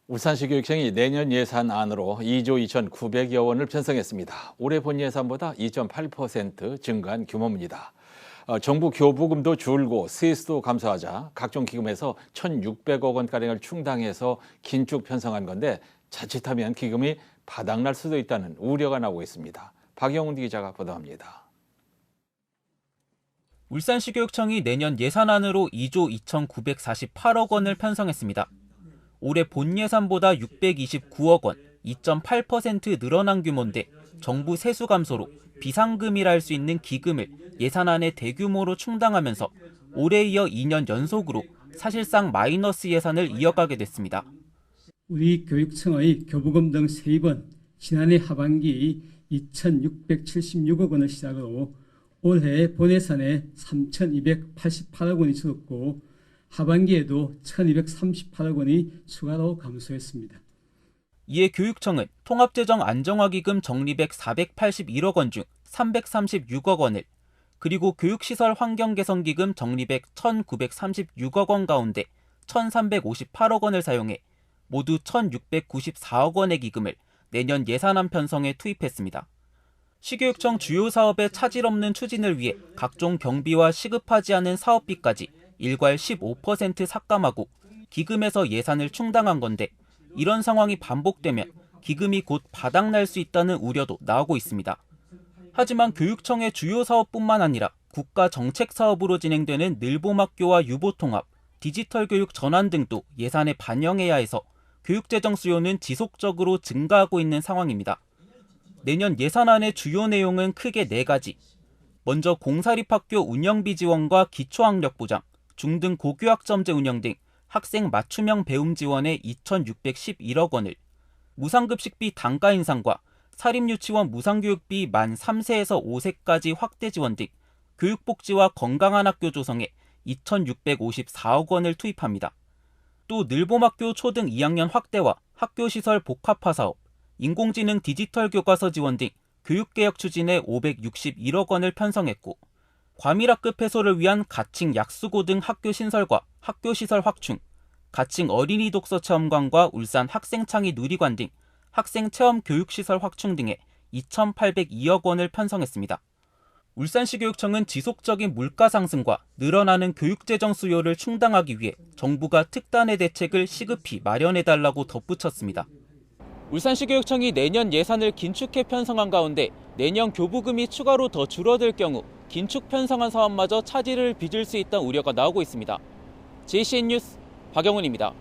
울산시 교육청이 내년 예산안으로 2조 2,900여 원을 편성했습니다. 올해 본 예산보다 2.8% 증가한 규모입니다. 정부 교부금도 줄고 세수도 감소하자 각종 기금에서 1,600억 원가량을 충당해서 긴축 편성한 건데 자칫하면 기금이 바닥날 수도 있다는 우려가 나오고 있습니다. 박영훈 기자가 보도합니다. 울산시 교육청이 내년 예산안으로 2조 2,948억 원을 편성했습니다. 올해 본 예산보다 629억 원, 2.8% 늘어난 규모인데 정부 세수 감소로 비상금이라 할 수 있는 기금을 예산안에 대규모로 충당하면서 올해 이어 2년 연속으로 사실상 마이너스 예산을 이어가게 됐습니다. 우리 교육청의 교부금 등 세입은 지난해 하반기 2,676억 원을 시작으로 올해 본 예산에 3,288억 원이 줄었고 하반기에도 1,238억 원이 추가로 감소했습니다. 이에 교육청은 통합재정 안정화기금 적립액 481억 원 중 336억 원을, 그리고 교육시설 환경개선기금 적립액 1,936억 원 가운데 1,358억 원을 사용해 모두 1,694억 원의 기금을 내년 예산안 편성에 투입했습니다. 시교육청 주요 사업의 차질 없는 추진을 위해 각종 경비와 시급하지 않은 사업비까지 일괄 15% 삭감하고 기금에서 예산을 충당한 건데, 이런 상황이 반복되면 기금이 곧 바닥날 수 있다는 우려도 나오고 있습니다. 하지만 교육청의 주요 사업뿐만 아니라 국가 정책 사업으로 진행되는 늘봄학교와 유보통합, 디지털 교육 전환 등도 예산에 반영해야 해서 교육재정 수요는 지속적으로 증가하고 있는 상황입니다. 내년 예산안의 주요 내용은 크게 4가지. 먼저 공사립학교 운영비 지원과 기초학력 보장, 중등 고교학점제 운영 등 학생 맞춤형 배움 지원에 2,611억 원을, 무상급식비 단가 인상과 사립유치원 무상교육비 만 3세에서 5세까지 확대 지원 등 교육복지와 건강한 학교 조성에 2,654억 원을 투입합니다. 또 늘봄학교 초등 2학년 확대와 학교시설 복합화 사업, 인공지능 디지털 교과서 지원 등 교육개혁 추진에 561억 원을 편성했고, 과밀학급 해소를 위한 가칭 약수고 등 학교 신설과 학교시설 확충, 가칭 어린이 독서 체험관과 울산 학생창의 누리관 등 학생체험 교육시설 확충 등에 2,802억 원을 편성했습니다. 울산시 교육청은 지속적인 물가 상승과 늘어나는 교육재정 수요를 충당하기 위해 정부가 특단의 대책을 시급히 마련해달라고 덧붙였습니다. 울산시 교육청이 내년 예산을 긴축해 편성한 가운데 내년 교부금이 추가로 더 줄어들 경우 긴축 편성한 사업마저 차질을 빚을 수 있다는 우려가 나오고 있습니다. JCN 뉴스 박영훈입니다.